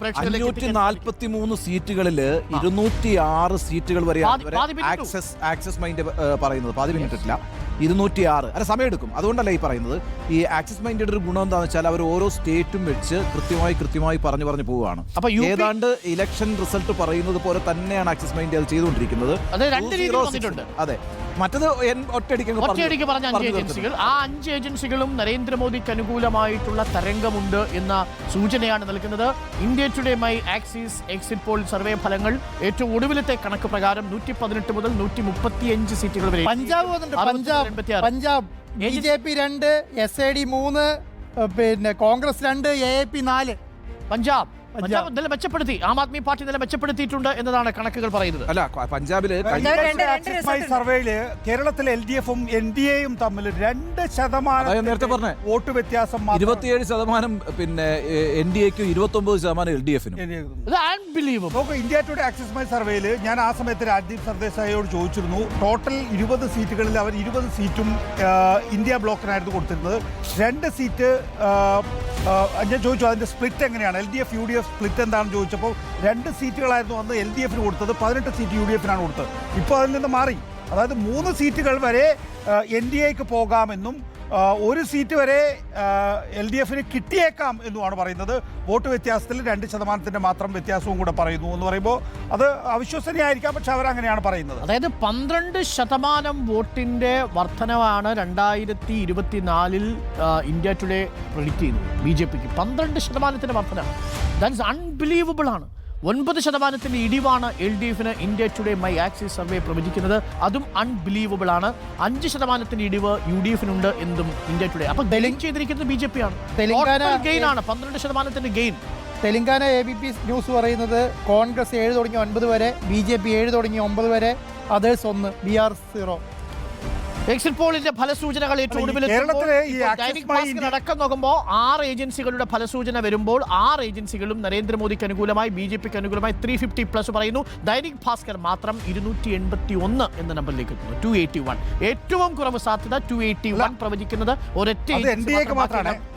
543 സീറ്റുകളിൽ 206 സീറ്റുകൾ വരെ ആക്സസ് മൈൻഡ് പറയുന്നത്. 10 മിനിറ്റ് ഇല്ല, 206. അല്ല, സമയമെടുക്കും. അതുകൊണ്ടല്ല ഈ പറയുന്നത്. ഈ ആക്സസ് മൈൻഡിന്റെ ഒരു ഗുണം എന്താണെന്ന് വെച്ചാൽ അവർ ഓരോ സ്റ്റേറ്റും വെച്ച് കൃത്യമായി പറഞ്ഞു പോവുകയാണ്. ഏതാണ്ട് ഇലക്ഷൻ റിസൾട്ട് പറയുന്നത് പോലെ തന്നെയാണ് ആക്സസ് മൈൻഡ് അത് ചെയ്തുകൊണ്ടിരിക്കുന്നത്. അതെ, മറ്റത് ഒറ്റയടിക്ക് പറഞ്ഞ 5 ഏജൻസികൾ, ആ 5 ഏജൻസികളും നരേന്ദ്രമോദിക്ക് അനുകൂലമായിട്ടുള്ള തരംഗമുണ്ട് എന്ന സൂചനയാണ് നൽകുന്നത്. India Today My axis exit poll survey ഫലങ്ങൾ ഏറ്റവും ഒടുവിലത്തെ കണക്ക് പ്രകാരം 118 മുതൽ 135 സീറ്റുകൾ വരെ. പഞ്ചാബ് BJP 2, SAD 3, പിന്നെ കോൺഗ്രസ് 2, AAP 4. പഞ്ചാബ് നില മെച്ചപ്പെടുത്തി, ആം ആദ്മി പാർട്ടി നില മെച്ചപ്പെടുത്തിയിട്ടുണ്ട് എന്നതാണ് കണക്കുകൾ പറയുന്നത്. അല്ല, പഞ്ചാബില് സർവേയില് കേരളത്തിലെ LDFും NDAയും തമ്മിൽ 2% നേരത്തെ പറഞ്ഞ വോട്ട് വ്യത്യാസം. 27% പിന്നെ NDAക്കും 29% LDFിനും. ഇന്ത്യ ടുഡേ ആക്സിസ് മൈ സർവേയില് ഞാൻ ആ സമയത്ത് രാജ്ദീപ് സർദേശായിയോട് ചോദിച്ചിരുന്നു. ടോട്ടൽ 20 സീറ്റുകളിൽ അവർ 20 സീറ്റും ഇന്ത്യ ബ്ലോക്കിനായിരുന്നു കൊടുത്തിരുന്നത്. 2 സീറ്റ് ഞാൻ ചോദിച്ചു അതിന്റെ സ്പ്ലിറ്റ് എങ്ങനെയാണ്, LDF UDF സ്പ്ലിറ്റ് എന്താണെന്ന് ചോദിച്ചപ്പോൾ 2 സീറ്റുകളായിരുന്നു അന്ന് LDFന് കൊടുത്തത്, 18 സീറ്റ് UDFനാണ് കൊടുത്തത്. ഇപ്പോൾ അതിൽ നിന്ന് മാറി. അതായത് 3 സീറ്റുകൾ വരെ NDAക്ക് പോകാമെന്നും 1 സീറ്റ് വരെ LDFന് കിട്ടിയേക്കാം എന്നുമാണ് പറയുന്നത്. വോട്ട് വ്യത്യാസത്തിൽ 2% മാത്രം വ്യത്യാസവും കൂടെ പറയുന്നു എന്ന് പറയുമ്പോൾ അത് അവിശ്വസനീയമായിരിക്കാം, പക്ഷെ അവരങ്ങനെയാണ് പറയുന്നത്. അതായത് 12% വോട്ടിന്റെ വർധനവാണ് 2024 ഇന്ത്യ ടുഡേ പ്രെഡിക്റ്റ് ചെയ്യുന്നത്. BJPക്ക് 12% വർധന. ദാറ്റ്സ് അൺബിലീവബിൾ ആണ്. 9% ഇടിവാണ് LDFന് India Today My Axis survey പ്രവചിക്കുന്നത്. അതും അൺബിലീവബിൾ ആണ്. 5% ഇടിവ് UDFനുണ്ട് എന്നും ഇന്ത്യ ടുഡേ. അപ്പൊ ഡെലിംഗ് ചെയ്തിരിക്കുന്നത് BJP ആണ്. ഗെയിൻ ആണ്, 12% ഗെയിൻ. തെലങ്കാന ABP ന്യൂസ് പറയുന്നത് കോൺഗ്രസ് 7 തുടങ്ങി 9 വരെ, BJP 7 തുടങ്ങി 9 വരെ, അതേഴ്സ് 1, BR 0. എക്സിറ്റ് പോളിന്റെ ഫലസൂചനകൾ ഏറ്റവും ഒടുവിൽ അടക്കം നോക്കുമ്പോൾ 6 ഏജൻസികളുടെ ഫലസൂചന വരുമ്പോൾ 6 ഏജൻസികളും നരേന്ദ്രമോദിക്ക് അനുകൂലമായി, BJPക്ക് അനുകൂലമായി 350+ പറയുന്നു. ദൈനിക് ഭാസ്കർ മാത്രം 281 എന്ന നമ്പറിലേക്ക് എത്തുന്നു. 281 ഏറ്റവും കുറവ് സാധ്യത 281 പ്രവചിക്കുന്നത് ഒരൊറ്റ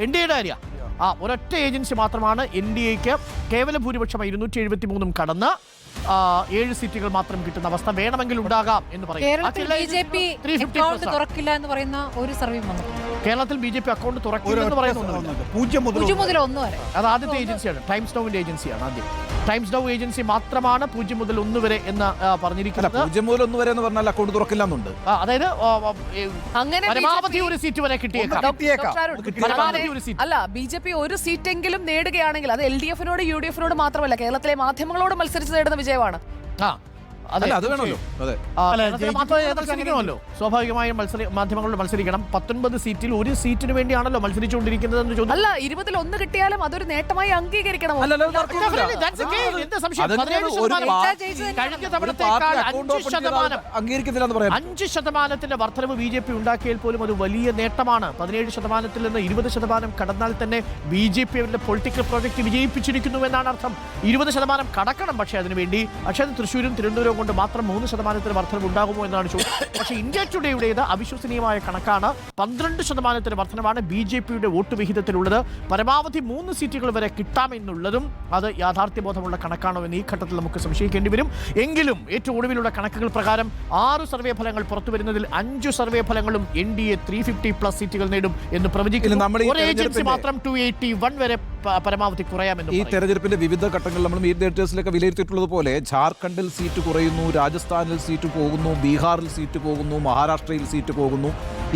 NDAയുടെ കാര്യം. ഒരൊറ്റ ഏജൻസി മാത്രമാണ് NDAക്ക് കേവല ഭൂരിപക്ഷമായി 273 കടന്ന് 7 സീറ്റുകൾ മാത്രം കിട്ടുന്ന അവസ്ഥ വേണമെങ്കിൽ ഉണ്ടാകാം എന്ന് പറയും. കേരളത്തിൽ BJP അക്കൗണ്ട് തുറക്കില്ലെന്ന് പറയുന്നുണ്ട്. 0 മുതൽ 1 വരെ. അത് ആദ്യത്തെ ഏജൻസിയാണ്, ടൈംസ് നൗവിന്റെ ഏജൻസിയാണ്. ആദ്യം ടൈംസ് നൗ ഏജൻസി മാത്രമാണ് 0 മുതൽ 1 വരെ എന്ന് പറഞ്ഞിരിക്കുന്നത്. 0 മുതൽ 1 വരെ എന്ന് പറഞ്ഞാൽ അക്കൗണ്ട് തുറക്കില്ലെന്നുണ്ട്. അതായത് പരമാവധി 1 സീറ്റ് വരെ കിട്ടിയേക്കാം. അല്ല, BJP 1 സീറ്റെങ്കിലും നേടുകയാണെങ്കിൽ അത് LDFനോട് UDFനോട് മാത്രമല്ല, കേരളത്തിലെ മാധ്യമങ്ങളോട് മത്സരിച്ച് നേടുന്ന വിജയമാണ്. സ്വാഭാവികമായും മാധ്യമങ്ങളോട് മത്സരിക്കണം. 19 സീറ്റിൽ 1 സീറ്റിന് വേണ്ടിയാണല്ലോ മത്സരിച്ചുകൊണ്ടിരിക്കുന്നത്. അല്ല, 20-ൽ 1 കിട്ടിയാലും അതൊരു നേട്ടമായി അംഗീകരിക്കണം. കഴിഞ്ഞ തവണത്തേക്കാൾ 5% വർധനവ് BJP ഉണ്ടാക്കിയാൽ പോലും അത് വലിയ നേട്ടമാണ്. 17% നിന്ന് 20% കടന്നാൽ തന്നെ BJP അവരുടെ പൊളിറ്റിക്കൽ പ്രോജക്റ്റ് വിജയിപ്പിച്ചിരിക്കുന്നു എന്നാണ് അർത്ഥം. 20% കടക്കണം, പക്ഷേ അതിനുവേണ്ടി തൃശ്ശൂരും തിരുവനന്തപുരവും കൊണ്ട് മാത്രം 3% വർധനവ് ഉണ്ടാകുമോ എന്നാണ് ചോദ്യം. പക്ഷേ ഇന്ത്യ ടുഡേയുടേത് അവിശ്വസനീയമായ കണക്കാണ്. 12% വർധനവാണ് BJPയുടെ വോട്ട് വിഹിതത്തിലുള്ളത്. പരമാവധി 3 സീറ്റുകൾ വരെ കിട്ടാമെന്നുള്ളതും അത് യാഥാർത്ഥ്യബോധമുള്ള കണക്കാണോ എന്ന് ഈ ഘട്ടത്തിൽ നമുക്ക് സംശയിക്കേണ്ടി വരും. എങ്കിലും ഏറ്റവും ഒടുവിലുള്ള കണക്കുകൾ പ്രകാരം 6 സർവേ ഫലങ്ങൾ പുറത്തു വരുന്നതിൽ 5 സർവേ ഫലങ്ങളും NDA 350+ സീറ്റുകൾ നേടും എന്ന് പ്രവചിക്കുന്നു. ഒരു ഏജൻസി മാത്രം 281 വരെ പരമാവധി കുറയാമെന്ന്. ഈ തെരഞ്ഞെടുപ്പിന്റെ വിവിധ ഘട്ടങ്ങളിൽ നമ്മൾ മീറ്റ് ഡേറ്റേഴ്സിലൊക്കെ വിലയിരുത്തിയിട്ടുള്ളത് പോലെ ഝാർഖണ്ഡിൽ സീറ്റ് കുറയുന്നു, രാജസ്ഥാനിൽ സീറ്റ് പോകുന്നു, ബീഹാറിൽ സീറ്റ് പോകുന്നു, മഹാരാഷ്ട്രയിൽ സീറ്റ് പോകുന്നു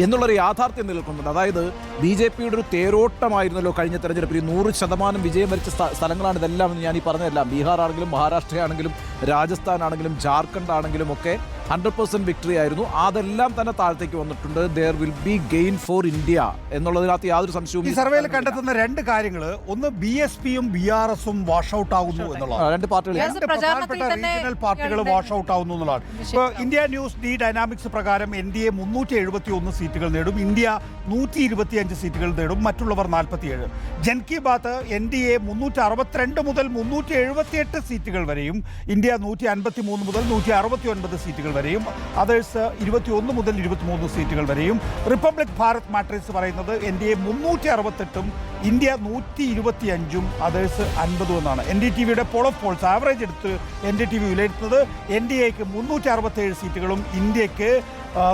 എന്നുള്ളൊരു യാഥാർത്ഥ്യം നിലനിൽക്കുന്നുണ്ട്. അതായത് BJPയുടെ ഒരു തേരോട്ടമായിരുന്നല്ലോ കഴിഞ്ഞ തെരഞ്ഞെടുപ്പിൽ. 100% വിജയം വരിച്ച സ്ഥലങ്ങളാണ് ഇതെല്ലാം. ഞാൻ ഈ പറഞ്ഞതെല്ലാം ബീഹാർ ആണെങ്കിലും മഹാരാഷ്ട്ര ആണെങ്കിലും രാജസ്ഥാൻ ആണെങ്കിലും ജാർഖണ്ഡ് ആണെങ്കിലും ഒക്കെ 100% വിക്ടറി ആയിരുന്നു. അതെല്ലാം തന്നെ താഴത്തേക്ക് വന്നിട്ടുണ്ട്. There will be gain for India എന്നുള്ളതിനകത്ത് യാതൊരു സംശയവും. ഈ സർവേയിൽ കണ്ടെത്തുന്ന 2 കാര്യങ്ങൾ, ഒന്ന് BSPയും BRSും വാഷ് ഔട്ട് ആകുന്നു എന്നുള്ളതാണ്. 2 പാർട്ടികൾ, പ്രധാനപ്പെട്ട റീജിയണൽ പാർട്ടികൾ വാഷ് ഔട്ട് ആകുന്നു എന്നുള്ളതാണ്. ഇപ്പോൾ ഇന്ത്യ ന്യൂസ് ഡി ഡൈനാമിക്സ് പ്രകാരം NDA 371 സീറ്റുകൾ നേടും, ഇന്ത്യ 125 സീറ്റുകൾ നേടും, മറ്റുള്ളവർ 47. ജൻ കി ബാത്ത് NDA 362 മുതൽ 378 സീറ്റുകൾ വരെയും, ഇന്ത്യ 153 മുതൽ 169 സീറ്റുകൾ വരെയും, അതേഴ്സ് 21 മുതൽ 23 സീറ്റുകൾ വരെയും. റിപ്പബ്ലിക് ഭാരത് മാട്രിക്സ് പറയുന്നത് NDA 368ഉം ഇന്ത്യ 125ഉം അതേഴ്സ് 50 എന്നാണ്. NDTVയുടെ പോൾ ഓഫ് പോൾസ് ആവറേജ് എടുത്ത് NDTV വിലയിരുത്തുന്നത് NDAക്ക് 367 സീറ്റുകളും ഇന്ത്യക്ക്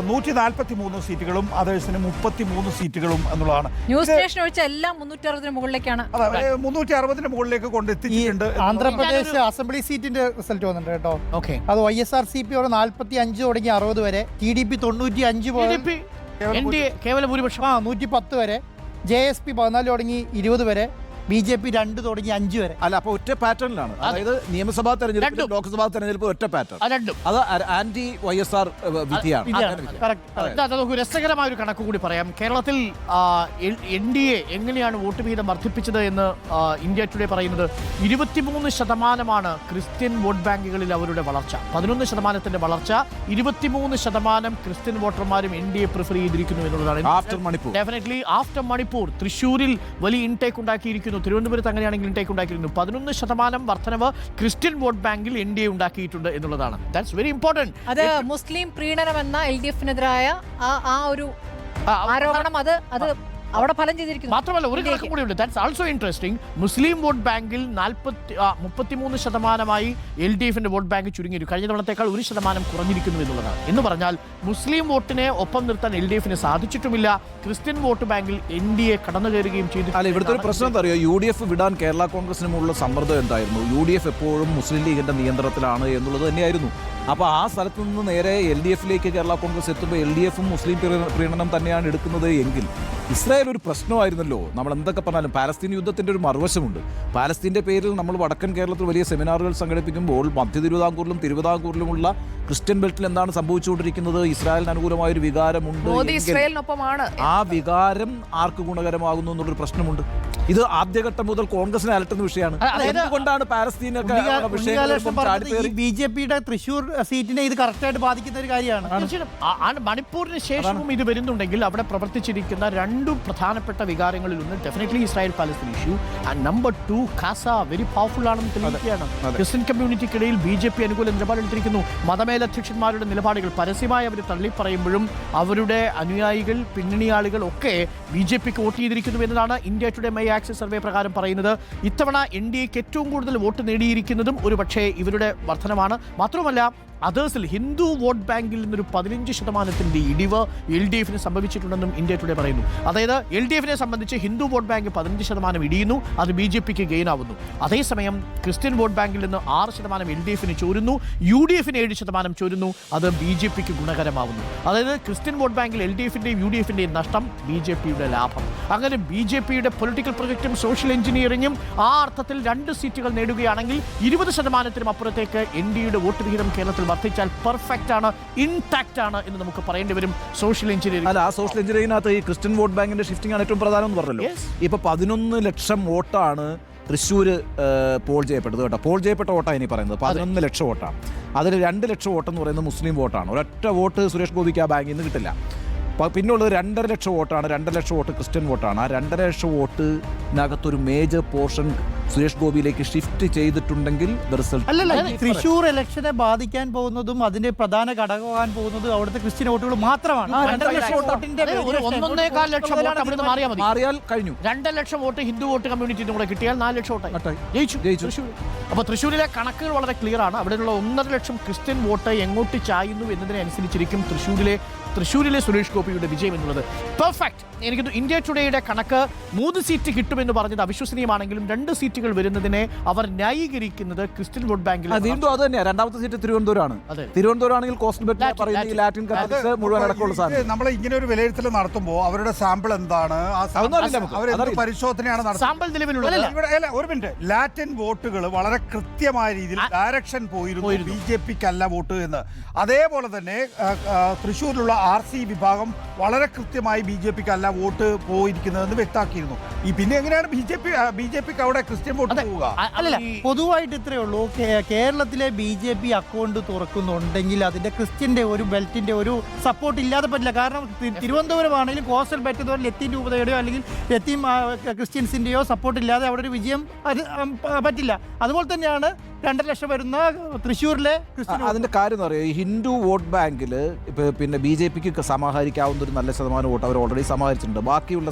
143 സീറ്റുകളും അതേഴ്സിന് 33 സീറ്റുകളും എന്നുള്ളതാണ്. ന്യൂസ് സ്റ്റേഷൻ ഒഴിച്ച എല്ലാം 360 മുകളിലേക്കാണ്. 360 മുകളിലേക്ക് കൊണ്ടെത്തിച്ചിട്ടുണ്ട്. ആന്ധ്രാപ്രദേശ് അസംബ്ലി സീറ്റിന്റെ റിസൾട്ട് വന്നിട്ടുണ്ട് കേട്ടോ. ഓക്കെ, അത് YSRCP 45 തുടങ്ങി 60 വരെ, TDP 95 കേവല ഭൂരിപക്ഷം 110 വരെ, JSP 14 തുടങ്ങി 20 വരെ, BJP 2 തുടങ്ങി 5 വരെ. അല്ല, അപ്പൊ ഒറ്റ പാറ്റേണിലാണ്. അതായത് നിയമസഭാ തെരഞ്ഞെടുപ്പ്, ലോക്സഭാ തെരഞ്ഞെടുപ്പ് ഒറ്റ പാറ്റേൺ. അത് ആന്റി YSR വിധിയാണ്. നമുക്ക് രസകരമായ ഒരു കണക്ക് കൂടി പറയാം. കേരളത്തിൽ NDA എങ്ങനെയാണ് വോട്ട് വീതം വർദ്ധിപ്പിച്ചത് എന്ന് ഇന്ത്യ ടുഡേ പറയുന്നത് 23% ക്രിസ്ത്യൻ വോട്ട് ബാങ്കുകളിൽ അവരുടെ വളർച്ച. 11% വളർച്ച, 23% ക്രിസ്ത്യൻ വോട്ടർമാരും NDA പ്രിഫർ ചെയ്തിരിക്കുന്നു എന്നുള്ളതാണ്. After Manipur, definitely after Manipur. തൃശ്ശൂരിൽ വലിയ ഇൻടേക്ക് ഉണ്ടാക്കിയിരിക്കുന്നു, തിരുവനന്തപുരത്ത് അങ്ങനെയാണെങ്കിൽ ഇൻടേക്ക് ഉണ്ടാക്കിയിരുന്നു. 11% വർധനവ് ക്രിസ്ത്യൻ വോട്ട് ബാങ്കിൽ NDA ഉണ്ടാക്കിയിട്ടുണ്ട് എന്നുള്ളതാണ്. That's very important. അത് മുസ്ലിം പ്രീണനം എന്ന LDF-നെതിരായ ആ ഒരു ആരോപണം അത് അവിടെ ഫലം ചെയ്തിരിക്കുന്നു. മാത്രമല്ല ഒരു കണക്ക് കൂടിയുണ്ട്, that's also interesting. Muslim vote ബാങ്കിൽ 33% LDFന്റെ വോട്ട് ബാങ്ക് ചുരുങ്ങിയിരുന്നു. കഴിഞ്ഞ തവണത്തേക്കാൾ 1% കുറഞ്ഞിരിക്കുന്നു എന്നുള്ളതാണ്. എന്ന് പറഞ്ഞാൽ മുസ്ലിം വോട്ടിനെ ഒപ്പം നിർത്താൻ LDFന് സാധിച്ചിട്ടുമില്ല. ക്രിസ്ത്യൻ വോട്ട് ബാങ്കിൽ NDA കടന്നു കയറുകയും ചെയ്തു. അല്ല, ഇവിടുത്തെ ഒരു പ്രശ്നം എന്താ അറിയോ, UDF വിടാൻ കേരള കോൺഗ്രസിന് മുകളിലുള്ള സമ്മർദ്ദം എന്തായിരുന്നു? UDF എപ്പോഴും മുസ്ലിം ലീഗിന്റെ നിയന്ത്രണത്തിലാണ് എന്നുള്ളത് തന്നെയായിരുന്നു. അപ്പോൾ ആ സ്ഥലത്ത് നിന്ന് നേരെ LDFലേക്ക് കേരള കോൺഗ്രസ് എത്തുമ്പോൾ LDFും മുസ്ലിം പ്രീണനം തന്നെയാണ് എടുക്കുന്നത് എങ്കിൽ ഇസ്രായേൽ ഒരു പ്രശ്നമായിരുന്നല്ലോ. നമ്മൾ എന്തൊക്കെ പറഞ്ഞാലും പാലസ്തീൻ യുദ്ധത്തിൻ്റെ ഒരു മറുവശമുണ്ട്. പാലസ്തീൻ്റെ പേരിൽ നമ്മൾ വടക്കൻ കേരളത്തിൽ വലിയ സെമിനാറുകൾ സംഘടിപ്പിക്കുമ്പോൾ മധ്യ തിരുവിതാംകൂറിലുമുള്ള ക്രിസ്ത്യൻ ബെൽറ്റിൽ എന്താണ് സംഭവിച്ചുകൊണ്ടിരിക്കുന്നത്? ഇസ്രായേലിന് അനുകൂലമായൊരു വികാരമുണ്ട്. ആ വികാരം ആർക്ക് ഗുണകരമാകുന്നു എന്നുള്ളൊരു പ്രശ്നമുണ്ട്. ഇത് ആദ്യഘട്ടം മുതൽ കോൺഗ്രസിനെ അലട്ടുന്ന വിഷയമാണ്. എന്തുകൊണ്ടാണ് പാലസ്തീനൊക്കെ BJPയുടെ തൃശ്ശൂർ സീറ്റിനെ ഇത് കറക്റ്റായിട്ട് ബാധിക്കുന്ന ഒരു കാര്യമാണ്. മണിപ്പൂരിന് ശേഷവും ഇത് വരുന്നുണ്ടെങ്കിൽ അവിടെ പ്രവർത്തിച്ചിരിക്കുന്ന രണ്ടു പ്രധാനപ്പെട്ട വികാരങ്ങളിൽ ഒന്ന് definitely Israel Palestine issue, and number 2 Khasa very powerful ആണെന്ന് തെളിയിക്കുകയാണ്. ക്രിസ്ത്യൻ കമ്മ്യൂണിറ്റിക്കിടയിൽ BJP അനുകൂല നിലപാടെടുത്തിരിക്കുന്നു. മതമേലധ്യക്ഷന്മാരുടെ നിലപാടുകൾ പരസ്യമായി അവർ തള്ളിപ്പറയുമ്പോഴും അവരുടെ അനുയായികൾ, പിന്നണി ആളുകൾ ഒക്കെ BJPക്ക് വോട്ട് ചെയ്തിരിക്കുന്നു എന്നതാണ് India Today My Axis survey പ്രകാരം പറയുന്നത്. ഇത്തവണ NDAക്ക് ഏറ്റവും കൂടുതൽ വോട്ട് നേടിയിരിക്കുന്നതും ഒരു പക്ഷേ ഇവരുടെ വർധനമാണ്. മാത്രമല്ല അതേഴ്സിൽ ഹിന്ദു വോട്ട് ബാങ്കിൽ നിന്നൊരു 15% ഇടിവ് LDFന് സംഭവിച്ചിട്ടുണ്ടെന്നും ഇന്ത്യ ടുഡേ പറയുന്നു. അതായത് LDFനെ സംബന്ധിച്ച് ഹിന്ദു വോട്ട് ബാങ്ക് 15% ഇടിയുന്നു, അത് BJPക്ക് ഗെയിൻ ആവുന്നു. അതേസമയം ക്രിസ്ത്യൻ വോട്ട് ബാങ്കിൽ നിന്ന് 6% LDFന് ചോരുന്നു, UDFന് 7% ചോരുന്നു, അത് BJPക്ക് ഗുണകരമാവുന്നു. അതായത് ക്രിസ്ത്യൻ വോട്ട് ബാങ്കിൽ LDFന്റെയും UDFന്റെയും നഷ്ടം, BJPയുടെ ലാഭം. അങ്ങനെ BJPയുടെ പൊളിറ്റിക്കൽ പ്രൊജക്റ്റും സോഷ്യൽ എഞ്ചിനീയറിംഗും ആ അർത്ഥത്തിൽ 2 സീറ്റുകൾ നേടുകയാണെങ്കിൽ 20%-നും അപ്പുറത്തേക്ക് NDAയുടെ വോട്ട് വിഹിതം കേരളത്തിൽ വർദ്ധിച്ചാൽ പെർഫെക്റ്റ് ആണ്, ഇൻടാക്റ്റ് ആണ് എന്ന് നമുക്ക് പറയേണ്ടി വരും. സോഷ്യൽ എഞ്ചിനീയറിംഗ് അല്ല, ആ സോഷ്യൽ എഞ്ചിനീയറിംഗിനകത്ത് ഈ ക്രിസ്ത്യൻ വോട്ട് ബാങ്കിന്റെ ഷിഫ്റ്റിംഗ് ആണ് ഏറ്റവും പ്രധാനം എന്ന് പറഞ്ഞല്ലോ. ഇപ്പൊ 11 ലക്ഷം വോട്ടാണ് തൃശ്ശൂർ പോൾ ചെയ്യപ്പെട്ടത് കേട്ടോ. പോൾ ചെയ്യപ്പെട്ട വോട്ടാണ് ഇനി പറയുന്നത്. 11 ലക്ഷം വോട്ടാണ്. അതിൽ 2 ലക്ഷം വോട്ടെന്ന് പറയുന്നത് മുസ്ലിം വോട്ടാണ്. ഒരൊറ്റ വോട്ട് സുരേഷ് ഗോപിക്ക് ആ ബാങ്കിൽ നിന്ന് കിട്ടില്ല. പിന്നുള്ളത് 2.5 ലക്ഷം വോട്ടാണ്. 2 ലക്ഷം വോട്ട് ക്രിസ്ത്യൻ വോട്ടാണ്. ആ 2.5 ലക്ഷം വോട്ടിനകത്തൊരു മേജർ പോർഷൻ സുരേഷ് ഗോപിയിലേക്ക് ഷിഫ്റ്റ് ചെയ്തിട്ടുണ്ടെങ്കിൽ തൃശ്ശൂർ ഇലക്ഷനെ ബാധിക്കാൻ പോകുന്നതും അതിന്റെ പ്രധാന ഘടകമാകാൻ പോകുന്നതും അവിടുത്തെ ക്രിസ്ത്യൻ വോട്ടുകൾ മാത്രമാണ്. 2.5 ലക്ഷം വോട്ട് മാറിയാൽ കഴിഞ്ഞു. 2 ലക്ഷം വോട്ട് ഹിന്ദു വോട്ട് കമ്മ്യൂണിറ്റിനും കൂടെ കിട്ടിയാൽ 4 ലക്ഷം വോട്ടായി ജയിച്ചു. അപ്പോൾ തൃശ്ശൂരിലെ കണക്കുകൾ വളരെ ക്ലിയർ ആണ്. അവിടെയുള്ള 1.5 ലക്ഷം ക്രിസ്ത്യൻ വോട്ട് എങ്ങോട്ട് ചായുന്നു എന്നതിനെ അനുസരിച്ചിരിക്കും തൃശ്ശൂരിലെ സുരേഷ് ഗോപിയുടെ വിജയം എന്നുള്ളത്. പെർഫെക്റ്റ്. എനിക്ക് ഇന്ത്യ ടുഡേയുടെ കണക്ക് 3 സീറ്റ് കിട്ടുമെന്ന് പറഞ്ഞത് അവിശ്വസനീയമാണെങ്കിലും 2 സീറ്റുകൾ വരുന്നതിനെ അവർ ന്യായീകരിക്കുന്നത് ക്രിസ്ത്യൻ വോട്ട് ബാങ്കിൽ. വീണ്ടും അത് തന്നെയാണ്. 2ാമത്തെ സീറ്റ് തിരുവനന്തപുരമാണ്. തിരുവനന്തപുരമാണെങ്കിൽ കോസ്റ്റൽ ബെറ്റ് പറയുന്ന ലാറ്റിൻ കൺട്രീസ് മുഴുവൻ അടക്കമുള്ള സാധനം. നമ്മൾ ഇങ്ങനെ ഒരു വിലയിരുത്തൽ നടത്തുമ്പോൾ അവരുടെ സാമ്പിൾ എന്താണ്, പരിശോധനയാണ് സാമ്പിൾ നിലവിലുള്ളത്. ഒരു മിനിറ്റ്, ലാറ്റിൻ വോട്ടുകൾ വളരെ കൃത്യമായ രീതിയിൽ ഡയറക്ഷൻ പോയിരുന്നു BJPക്കല്ല വോട്ട് എന്ന്. അതേപോലെ തന്നെ തൃശ്ശൂരിലുള്ള RC വിഭാഗം വളരെ കൃത്യമായി BJPക്കല്ല വോട്ട് പോയിരിക്കുന്നതെന്ന് വ്യക്തമാക്കിയിരുന്നു. പിന്നെ എങ്ങനെയാണ് BJPക്ക് അവിടെ ക്രിസ്ത്യൻ വോട്ട് പോവുക? അല്ലല്ല, പൊതുവായിട്ട് ഇത്രയേ ഉള്ളൂ. കേരളത്തിലെ BJP അക്കൗണ്ട് തുറക്കുന്നുണ്ടെങ്കിൽ അതിന്റെ ക്രിസ്ത്യന്റെ ഒരു ബെൽറ്റിന്റെ ഒരു സപ്പോർട്ട് ഇല്ലാതെ പറ്റില്ല. കാരണം തിരുവനന്തപുരം ആണെങ്കിലും കോസ്റ്റൽ ബെൽറ്റ് ലത്തീൻ രൂപതയുടെയോ അല്ലെങ്കിൽ ലത്തീൻ ക്രിസ്ത്യൻസിന്റെയോ സപ്പോർട്ട് ഇല്ലാതെ അവിടെ ഒരു വിജയം പറ്റില്ല. അതുപോലെ തന്നെയാണ് 2.5 ലക്ഷം വരുന്ന തൃശ്ശൂരിലെ ക്രിസ്ത്യൻ അതിന്റെ കാര്യം എന്ന് പറയുക, ഈ ഹിന്ദു വോട്ട് ബാങ്കിൽ പിന്നെ BJPക്ക് സമാഹരിക്കാവുന്ന ഒരു നല്ല ശതമാനം വോട്ട് അവർ ഓൾറെഡി സമാഹരിച്ചിട്ടുണ്ട്. ബാക്കിയുള്ള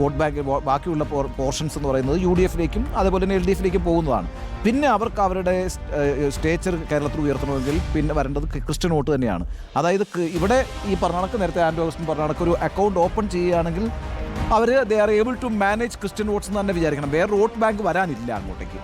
വോട്ട് ബാങ്ക് ബാക്കിയുള്ള പോർഷൻസ് എന്ന് പറയുന്നത് UDFിലേക്കും അതേപോലെ തന്നെ LDFിലേക്കും പോകുന്നതാണ്. പിന്നെ അവർക്ക് അവരുടെ സ്റ്റേച്ചർ കേരളത്തിൽ ഉയർത്തണമെങ്കിൽ പിന്നെ വരേണ്ടത് ക്രിസ്ത്യൻ വോട്ട് തന്നെയാണ്. അതായത് ഇവിടെ ഈ പറഞ്ഞ കണക്ക് നേരത്തെ ആൻഡ്രൂ അഗസ്റ്റിൻ പറഞ്ഞ കണക്ക് ഒരു അക്കൗണ്ട് ഓപ്പൺ ചെയ്യുകയാണെങ്കിൽ they are able to manage Christian votes എന്ന് തന്നെ വിചാരിക്കണം. വേറെ വോട്ട് ബാങ്ക് വരാനില്ല അങ്ങോട്ടേക്ക്.